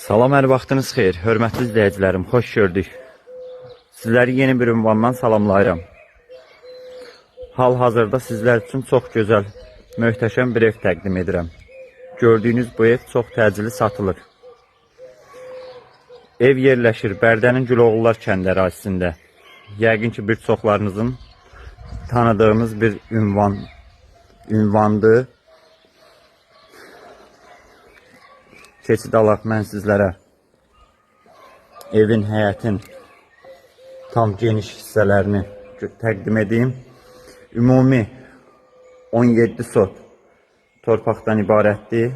Salam, hər vaxtınız xeyir. Hörmətli izləyicilərim, xoş gördük. Sizləri yeni bir ünvandan salamlayıram. Hal-hazırda sizlər üçün çox gözəl, möhtəşəm bir ev təqdim edirəm. Gördüyünüz bu ev çox təcili satılır. Ev yerləşir Bərdənin Güloğullar kəndi ərazisində. Yəqin ki, bir çoxlarınızın tanıdığınız bir ünvandır. Keçid alaq mən sizlərə evin, həyətin tam geniş hissələrini təqdim edeyim. Ümumi 17 sot torpaqdan ibarətdir.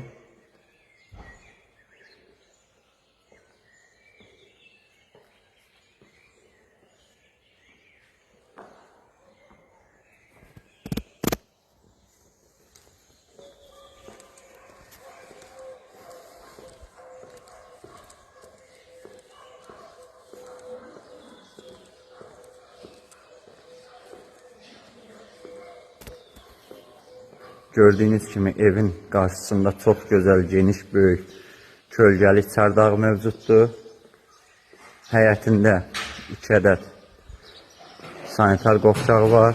Gördüyünüz kimi evin qarşısında çox gözəl, geniş, böyük, kölgəli çardaq mövcuddur. Həyətində 2 ədəd sanitar qovşağı var.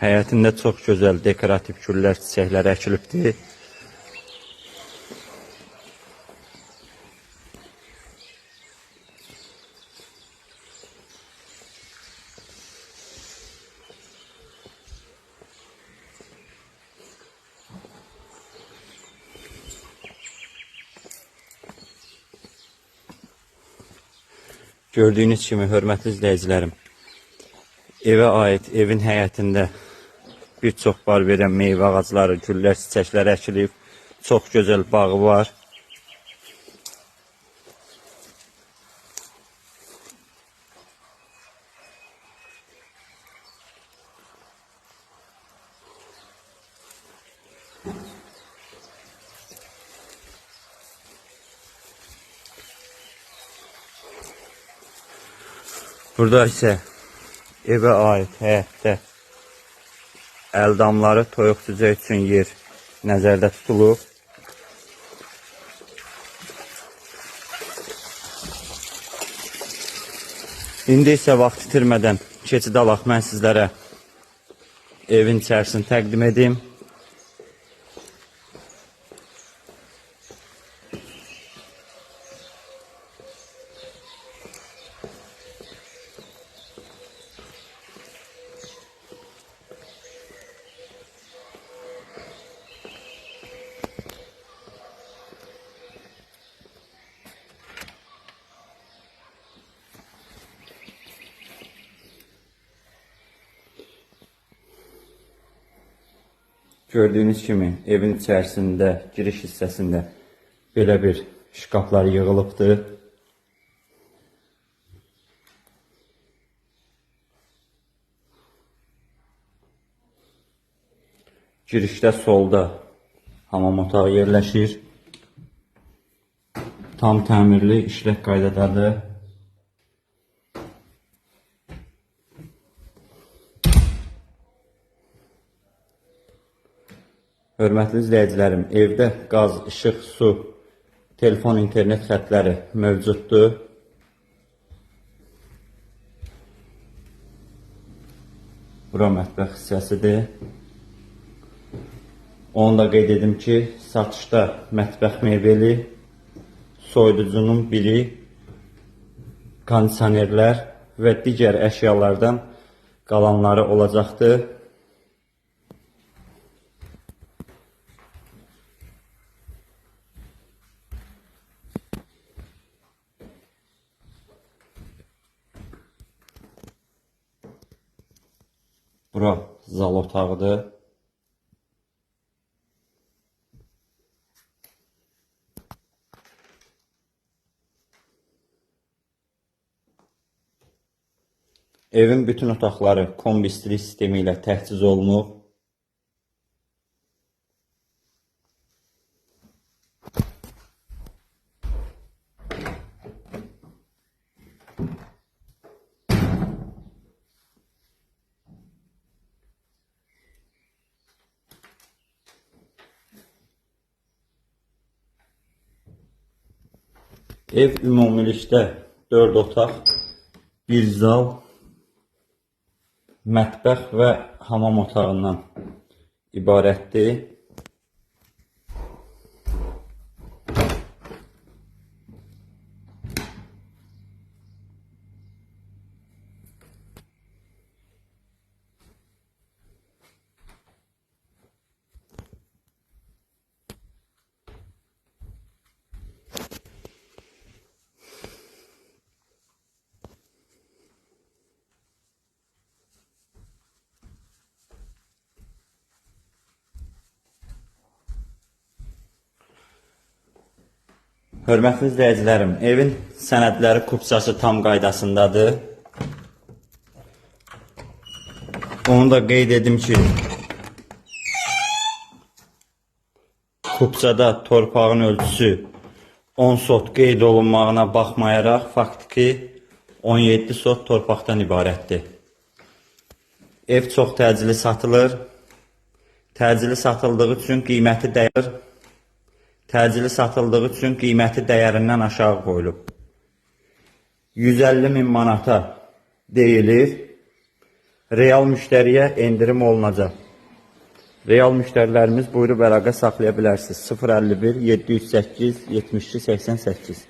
Həyətində çox gözəl dekorativ güllər, çiçəklər əkilibdir. Gördüyünüz kimi, hörmətli izləyicilərim, evə aid evin həyətində bir çox bar verən meyvə ağacları, güllər, çiçəklər əkilib. Çox gözəl bağı var. Burada isə evə aid həyətdə əldamları, toyuq cücə üçün yer nəzərdə tutulub. İndi isə vaxt itirmədən keçid alaq mən sizlərə evin içərisini təqdim edeyim. Gördüyünüz kimi, evin içərisində, giriş hissəsində belə bir şkaflar yığılıbdır. Girişdə solda hamam otağı yerləşir. Tam təmirli, işlək qaydadadır. Hörmətli izləyicilərim, evdə qaz, işıq, su, telefon, internet xətləri mövcuddur. Bura mətbəx hissəsidir. Onu da qeyd edim ki, satışda mətbəx mebeli, soyuducunun biri, kondisionerlər və digər əşyalardan qalanları olacaqdır. Bura zal otağıdır. Evin bütün otaqları kombi-istilik sistemi ilə təchiz olunub. Ev ümumilikdə 4 otaq, 1 zal, mətbəx və hamam otağından ibarətdir. Hörmətli izləyicilərim, evin sənədləri kupçası tam qaydasındadır. Onu da qeyd edim ki, kupçada torpağın ölçüsü 10 sot qeyd olunmağına baxmayaraq, faktiki 17 sot torpaqdan ibarətdir. Ev çox təcili satılır. Təcili satıldığı üçün qiyməti dəyərindən aşağı qoyulub. 150 min manata deyilir. Real müştəriyə endirim olunacaq. Real müştərilərimiz buyurub əlaqə saxlaya bilərsiniz. 051 708 72 88